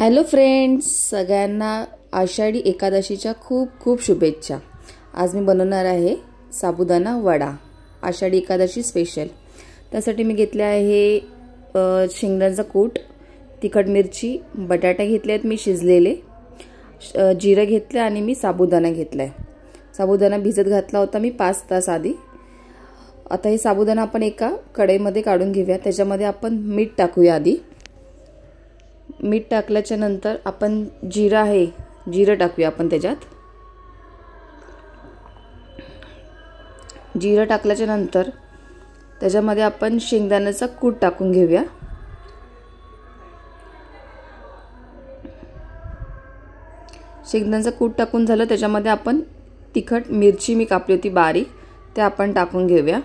Hello friends, सगळ्यांना आषाढी एकादशीच्या खूप खूप शुभेच्छा। आज मी बनवणार आहे साबुदाणा वडा, आषाढी एकादशी स्पेशल। त्यासाठी मी घेतले आहे शेंगदाण्याचा कूट, तिखट मिरची, बटाटे घेतले आहेत मी शिजलेले, जिरे घेतले आणि मी साबुदाणा घेतलाय। साबुदाणा भिजत घातला होता मी 5 तास आधी। आता हे साबुदाणा आपण एका कढईमध्ये काढून घेऊया। त्याच्यामध्ये आपण मीठ टाकूया आधी। मीठ टाकल्याच्या नंतर आपण जिरं आहे, जिरं टाकूया आपण त्याच्यात। जिरं टाकल्याच्या नंतर त्याच्यामध्ये आपण शेंगदाण्याचा कूट टाकून घेऊया। शेंगदाण्याचा कूट टाकून झालं, त्याच्यामध्ये आपण तिखट मिरची मी कापली होती बारीक, ते आपण टाकून घेऊया।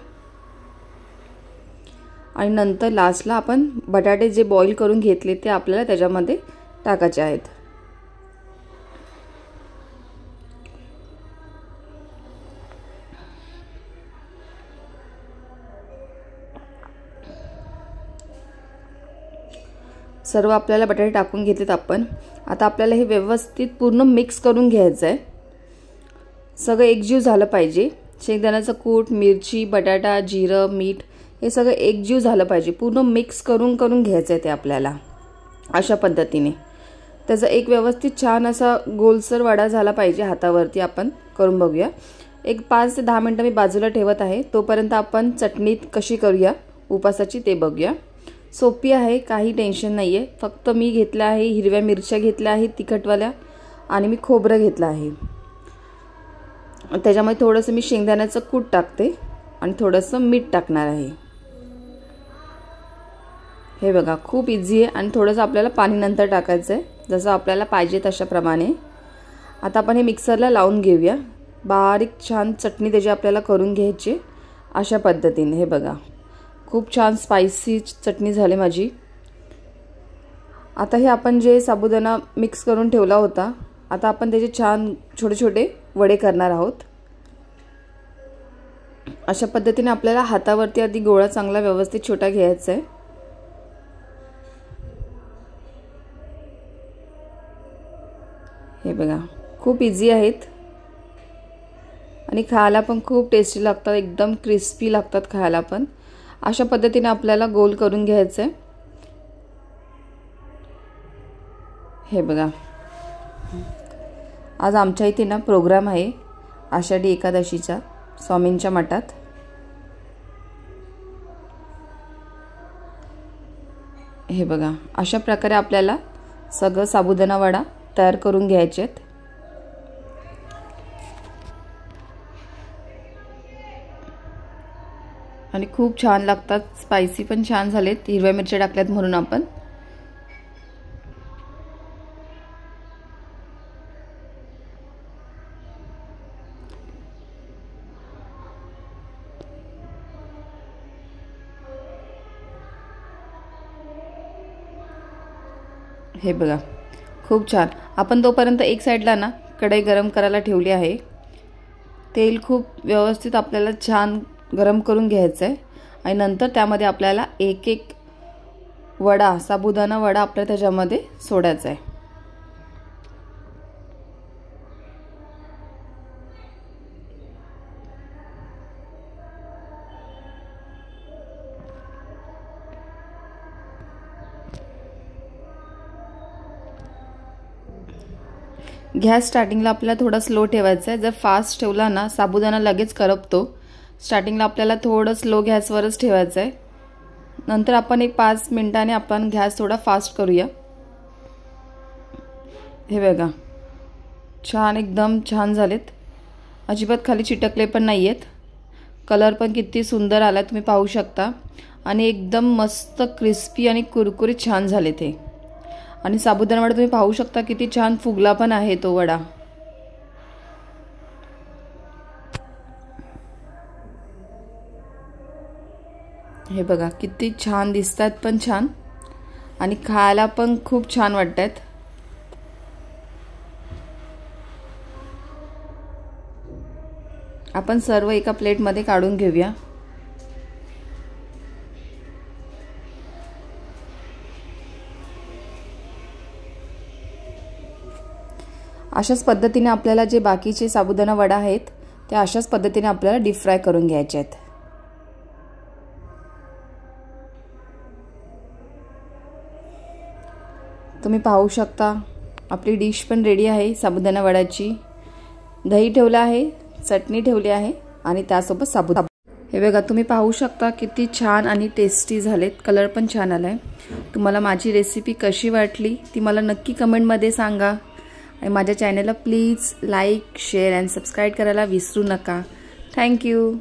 आणि नंतर लास्टला आपण बटाटे जे बॉईल करून घेतले ते आपल्याला त्याच्यामध्ये टाकायचे आहेत। सर्व आपल्याला बटाटे टाकून घेतलेत आपण। आता आपल्याला हे व्यवस्थित पूर्ण मिक्स करून घ्यायचं आहे। सगळं एकजीव झालं पाहिजे। शेंगदाण्याचा कूट, मिरची, बटाटा, जिरं, मीठ हे सगळं एकजीव झालं पाहिजे। पूर्ण मिक्स करून घ्यायचं आहे ते आपल्याला अशा पद्धतीने। त्याचा एक व्यवस्थित छान असा गोलसर वडा झाला पाहिजे। हातावरती आपण करून बघूया। एक 5 ते 10 मिनिटं मी बाजूला ठेवत आहे। तोपर्यंत आपण चटणी कशी करूया उपासाची ते बघूया। सोपी आहे, काही टेन्शन नाही आहे। फक्त मी घेतलं आहे हिरव्या मिरच्या घेतल्या आहेत तिखटवाल्या, आणि मी खोबरं घेतलं आहे। त्याच्यामध्ये थोडंसं मी शेंगदाण्याचं कूट टाकते आणि थोडंसं मीठ टाकणार आहे। हे बघा, खूप इझी आहे। आणि थोडंसं आपल्याला पाणी नंतर टाकायचं आहे, जसं आपल्याला पाहिजे तशा प्रमाणे। आता आपण हे मिक्सरला लावून घेऊया। बारीक छान चटणी त्याची आपल्याला करून घ्यायची अशा पद्धतीने। हे बघा, खूप छान स्पायसी चटणी झाली माझी। आता हे आपण जे साबुदाणा मिक्स करून ठेवला होता, आता आपण त्याचे छान छोटे छोटे वडे करणार आहोत। अशा पद्धतीने आपल्याला हातावरती आधी गोळा चांगला व्यवस्थित छोटा घ्यायचा आहे। हे बघा, खूप इझी आहेत आणि खायला पण खूप टेस्टी लागतात, एकदम क्रिस्पी लागतात खायला पण। अशा पद्धतीने आपल्याला गोल करून घ्यायचं आहे। हे बघा, आज आमच्या इथे ना प्रोग्राम आहे आषाढी एकादशीचा स्वामींच्या मठात। हे बघा, अशा प्रकारे आपल्याला सगळं साबुदाणा वडा तयार करून घ्यायचे आहेत। आणि खूप छान लागतात, स्पायसी पण छान झालेत, हिरव्या मिरच्या टाकल्यात म्हणून आपण। हे बघा, खूप छान। आपण तोपर्यंत एक साईडला ना कढई गरम करायला ठेवली आहे। तेल खूप व्यवस्थित आपल्याला छान गरम करून घ्यायचं आहे। आणि नंतर त्यामध्ये आपल्याला एक एक वडा, साबुदाणा वडा आपल्याला त्याच्यामध्ये सोडायचा आहे। गॅस स्टार्टिंगला आपल्याला थोडा स्लो ठेवायचा आहे। जर फास्ट ठेवला ना साबुदाणा लगेच करपतो। स्टार्टिंगला आपल्याला थोडं स्लो गॅसवरच ठेवायचं आहे। नंतर आपण एक 5 मिनिटांनी आपण गॅस थोडा फास्ट करूया। हे बघा, छान एकदम छान झालेत, अजिबात खाली चिटकले पण नाही आहेत। कलर पण किती सुंदर आला तुम्ही पाहू शकता। आणि एकदम मस्त क्रिस्पी आणि कुरकुरीत छान झाले ते। आणि साबुदाणा वडा तुम्ही पाहू शकता किती छान फुगला पण आहे तो वडा। हे बघा, किती छान दिसतात पण छान, आणि खायला पण खूप छान वाटतात। आपण सर्व एका प्लेटमध्ये काढून घेऊया। अशाच पद्धतीने आपल्याला जे बाकीचे साबुदाणा वडा आहेत ते अशाच पद्धतीने आपल्याला डीप फ्राय करून घ्यायचे आहेत. तुम्ही पाहू शकता आपली डिश पण रेडी आहे साबुदाणा वड्याची. दही ठेवलं आहे, चटणी ठेवली आहे आणि त्यासोबत साबुदाणा. हे बघा तुम्ही पाहू शकता किती छान आणि टेस्टी झालेत. कलर पण छान आलाय. तुम्हाला माझी रेसिपी कशी वाटली ती मला नक्की कमेंटमध्ये सांगा आणि माझ्या चॅनलला please like, share and subscribe करायला विसरू नका. थँक्यू.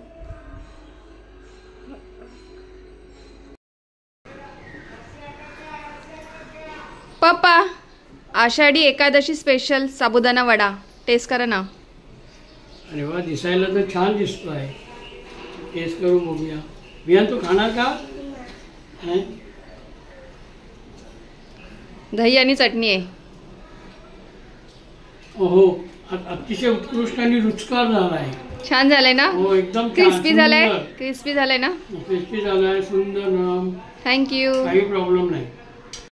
पप्पा, आषाढी एकादशी स्पेशल साबुदाणा वडा टेस्ट करा ना. अरे वा, दिसायला तर छान दिसतो आहे. टेस्ट करून बघूया. बियान तू खाणार का? दही आणि चटणी आहे. हो, अतिशय उत्कृष्ट आणि रुचकर झाला आहे. छान झालंय ना? हो, एकदम क्रिस्पी झालंय. क्रिस्पी झालंय ना? क्रिस्पी झालाय, सुंदर. थँक्यू. काही प्रॉब्लेम नाही.